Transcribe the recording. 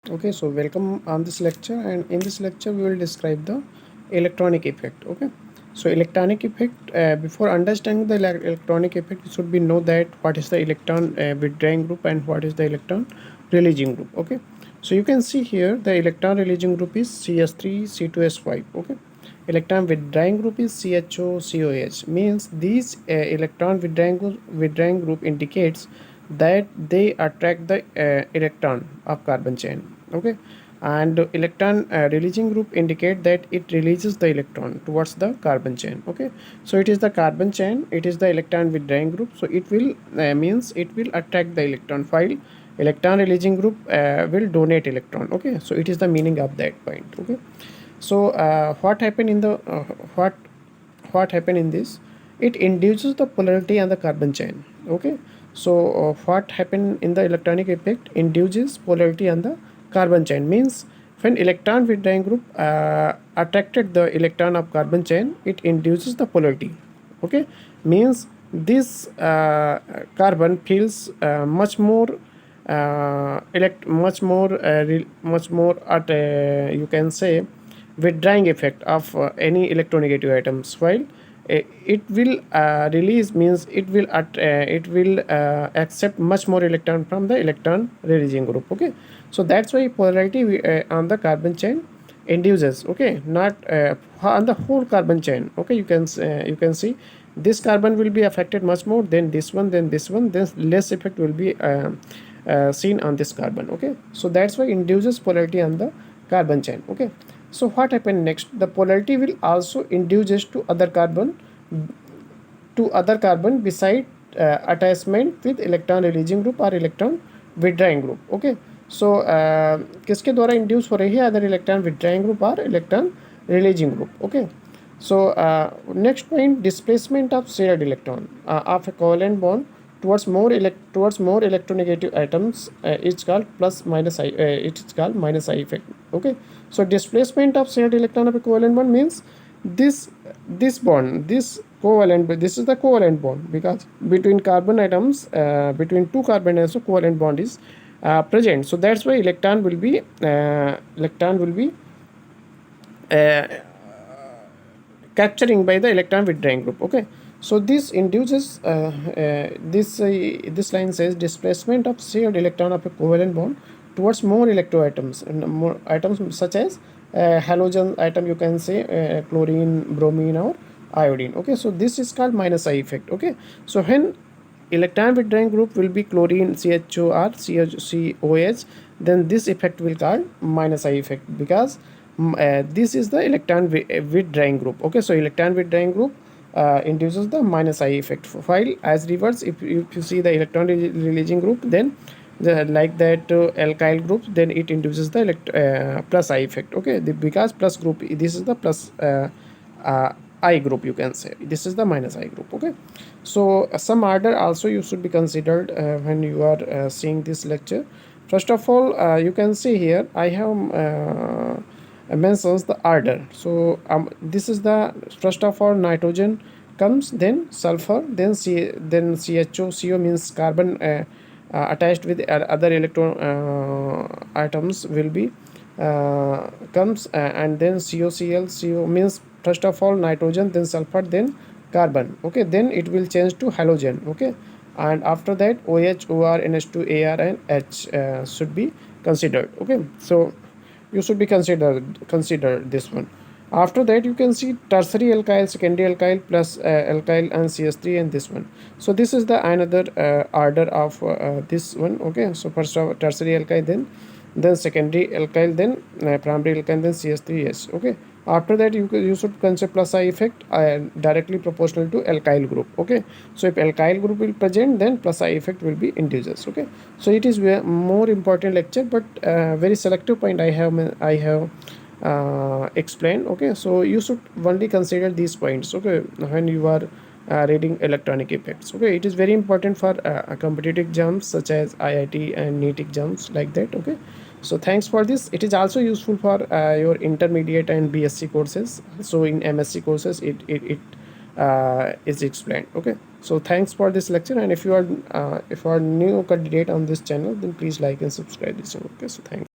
Okay, so welcome on this lecture, and in this lecture we will describe the electronic effect. Okay, so electronic effect, before understanding the electronic effect, it should be know that what is the electron withdrawing group and what is the electron releasing group. Okay, so you can see here the electron releasing group is CS3 C2S5. Okay, electron withdrawing group is CHO COH. Means these electron withdrawing group indicates that they attract the electron of carbon chain. Okay, and electron releasing group indicate that it releases the electron towards the carbon chain. Okay, so it is the carbon chain, it is the electron withdrawing group, so it will means it will attract the electron, while electron releasing group will donate electron. Okay, so it is the meaning of that point. Okay, so what happened in the what what happened in this, it induces the polarity on the carbon chain. Okay, so what happened in the electronic effect induces polarity on the carbon chain. Means when electron withdrawing group attracted the electron of carbon chain, it induces the polarity. Okay, means this carbon feels much more at you can say withdrawing effect of any electronegative atoms, while it will release, means it will accept much more electron from the electron releasing group. Okay, so that's why polarity on the carbon chain induces. Okay, not on the whole carbon chain. Okay, you can see this carbon will be affected much more than this one, then less effect will be seen on this carbon. Okay, so that's why induces polarity on the carbon chain. Okay, so what happened next, the polarity will also induces to other carbon beside attachment with electron releasing group or electron withdrawing group. Okay, so किसके द्वारा induce हो रही है, other electron withdrawing group और electron releasing group. Okay, so next point, displacement of shared electron of a covalent bond towards more electronegative atoms is called plus minus I. It is called minus I effect. Okay, so displacement of shared electron of a covalent bond means this bond, this is the covalent bond, because between carbon atoms, between two carbon atoms, covalent bond is present. So that's why electron will be uh, capturing by the electron withdrawing group. Okay, so this induces this line says displacement of shared electron of a covalent bond towards more electroatoms, and more atoms such as halogen atom, you can say chlorine, bromine, or iodine. Okay, so this is called minus I effect. Okay, so when electron withdrawing group will be chlorine CHO or COH, then this effect will called minus I effect, because this is the electron withdrawing group. Okay, so electron withdrawing group induces the minus I effect, while as reverse, if you see the electron releasing group, then like that alkyl group, then it induces the plus I effect. Okay, because plus group, this is the plus I group, you can say this is the minus I group. Okay, so some order also you should be considered when you are seeing this lecture. First of all, you can see here I have mentions the order. So this is the first of all nitrogen comes, then sulfur, then CHO. CO means carbon attached with other electron atoms will be comes, and then COCl. CO means first of all nitrogen, then sulfur, then carbon. Okay, then it will change to halogen. Okay, and after that OH, OR, NH2, AR, and H should be considered. Okay, so you should be consider this one. After that you can see tertiary alkyl, secondary alkyl, plus alkyl, and CS3, and this one. So this is the another order of this one. Okay, so first of tertiary alkyl, then secondary alkyl, then primary alkyl, then CS3s. Okay, after that you should consider plus I effect directly proportional to alkyl group. Okay, so if alkyl group will present, then plus I effect will be induces. Okay, so it is more important lecture, but very selective point I have explained. Okay, so you should only consider these points. Okay, when you are reading electronic effects. Okay, it is very important for competitive exams such as IIT and NEET exams, like that. Okay, so thanks for this. It is also useful for your intermediate and BSc courses. So in MSc courses it is explained. Okay, so thanks for this lecture, and if you are new candidate on this channel, then please like and subscribe this channel. Okay, so thanks.